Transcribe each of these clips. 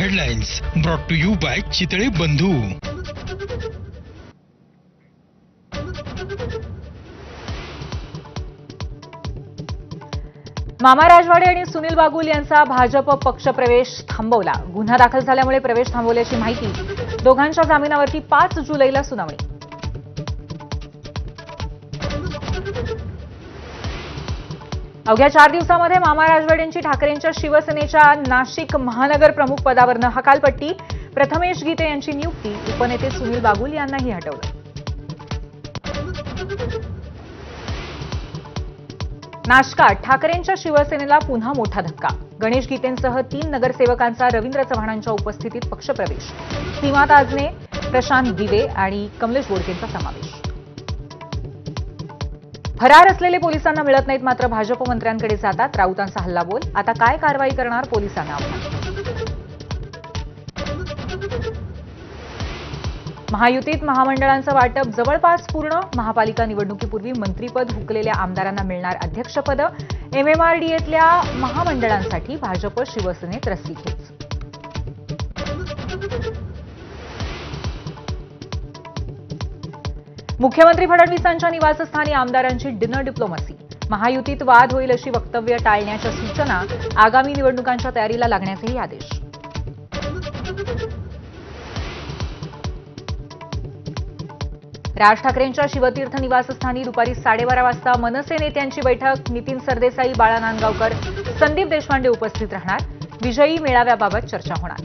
Headlines brought to you by Chitale Bandhu. मामा राजवाडे आणि सुनील बागुल यांचा भाजप पक्षप्रवेश थांबवला. गुन्हा दाखल झाल्यामुळे प्रवेश थांबवल्याची माहिती. दोघांच्या जामिनावरती 5 जुलैला सुनावणी. अवघ्या 4 दिवसांमध्ये मामा राजवाडेंची ठाकरेंच्या शिवसेनेच्या नाशिक महानगर प्रमुख पदावरनं हकालपट्टी. प्रथमेश गीते यांची नियुक्ती. उपनेते सुनील बागुल यांनाही हटवलं. नाशकात ठाकरेंच्या शिवसेनेला पुन्हा मोठा धक्का. गणेश गीतेंसह 3 नगरसेवकांचा रवींद्र चव्हाणांच्या उपस्थितीत पक्षप्रवेश. सीमा ताजने, प्रशांत दिवे आणि कमलेश बोडकेंचा समावेश. फरार असलेले पोलिसांना मिळत नाहीत, मात्र भाजप मंत्र्यांकडे जातात. राऊतांचा हल्लाबोल. आता काय कारवाई करणार पोलिसांना आव्हान. महायुतीत महामंडळांचं वाटप जवळपास पूर्ण. महापालिका निवडणुकीपूर्वी मंत्रीपद हुकलेल्या आमदारांना मिळणार अध्यक्षपद. एमएमआरडीएतल्या महामंडळांसाठी भाजप शिवसेनेत रस्सीखेच. मुख्यमंत्री फडणवीसांच्या निवासस्थानी आमदारांची डिनर डिप्लोमसी. महायुतीत वाद होईल अशी वक्तव्य टाळण्याच्या सूचना. आगामी निवडणुकांच्या तयारीला लागण्याचेही आदेश. राज ठाकरेंच्या शिवतीर्थ निवासस्थानी दुपारी 12:30 वाजता मनसे नेत्यांची बैठक. नितीन सरदेसाई, बाळा नांदगावकर, संदीप देशपांडे उपस्थित राहणार. विजयी मेळाव्याबाबत चर्चा होणार.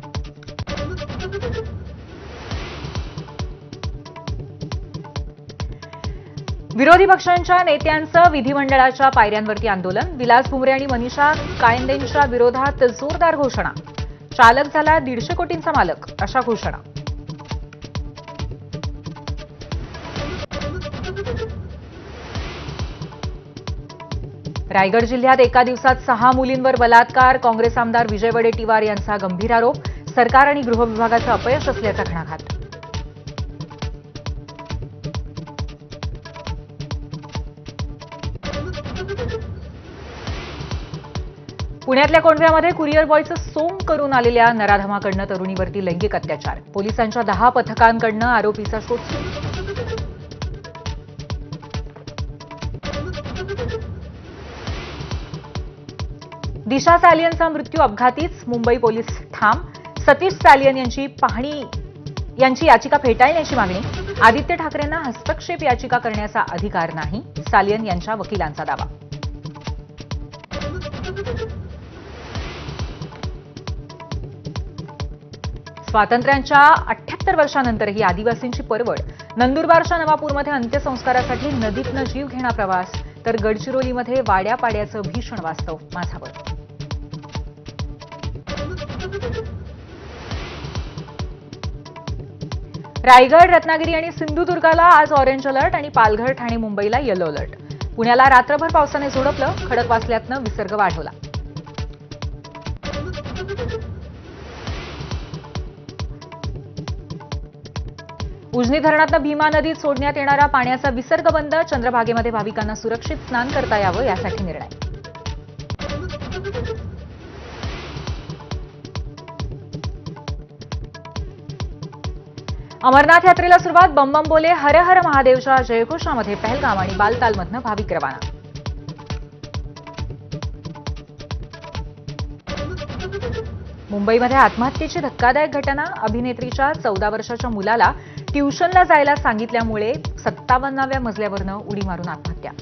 विरोधी पक्षांच्या नेत्यांचं विधिमंडळाच्या पायऱ्यांवरती आंदोलन. विलास भुमरे आणि मनीषा कायंदेंच्या विरोधात जोरदार घोषणा. चालक झाला 150 कोटींचा मालक, अशा घोषणा. रायगड जिल्ह्यात एका दिवसात 6 मुलींवर बलात्कार. काँग्रेस आमदार विजय वडेट्टीवार यांचा गंभीर आरोप. सरकार आणि गृह विभागाचं अपयश असल्याचा घणाघात. पुण्यातल्या कोंढव्यामध्ये कुरिअर बॉयचं सोंग करून आलेल्या नराधमाकडनं तरुणीवरती लैंगिक अत्याचार. पोलिसांच्या 10 पथकांकडनं आरोपीचा शोध सुरू. दिशा सालियनचा मृत्यू अपघातीच. मुंबई पोलीस ठाम. सतीश सालियन यांची याचिका फेटाळण्याची मागणी. आदित्य ठाकरेंना हस्तक्षेप याचिका करण्याचा अधिकार नाही, सालियन यांच्या वकिलांचा दावा. स्वातंत्र्याच्या 78 वर्षांनंतरही आदिवासींची परवड. नंदुरबारच्या नवापूरमध्ये अंत्यसंस्कारासाठी नदीतनं जीव घेणा प्रवास. तर गडचिरोलीमध्ये वाड्यापाड्याचं भीषण वास्तव. माझावर रायगड, रत्नागिरी आणि सिंधुदुर्गाला आज ऑरेंज अलर्ट आणि पालघर, ठाणे, मुंबईला येलो अलर्ट. पुण्याला रात्रभर पावसाने झोडपलं. खडकवासल्यातनं विसर्ग वाढवला. उजनी धरणातनं भीमा नदीत सोडण्यात येणारा पाण्याचा विसर्ग बंद. चंद्रभागेमध्ये भाविकांना सुरक्षित स्नान करता यावं यासाठी निर्णय. अमरनाथ यात्रेला सुरुवात. बम बम बोले हर हर महादेवच्या जयघोषामध्ये पहलगाम आणि बालतालमधनं भाविक रवाना. मुंबईमध्ये आत्महत्येची धक्कादायक घटना. अभिनेत्रीच्या 14 वर्षाच्या मुलाला ट्युशनला जायला सांगितल्यामुळे 57व्या मजल्यावरनं उडी मारून आत्महत्या.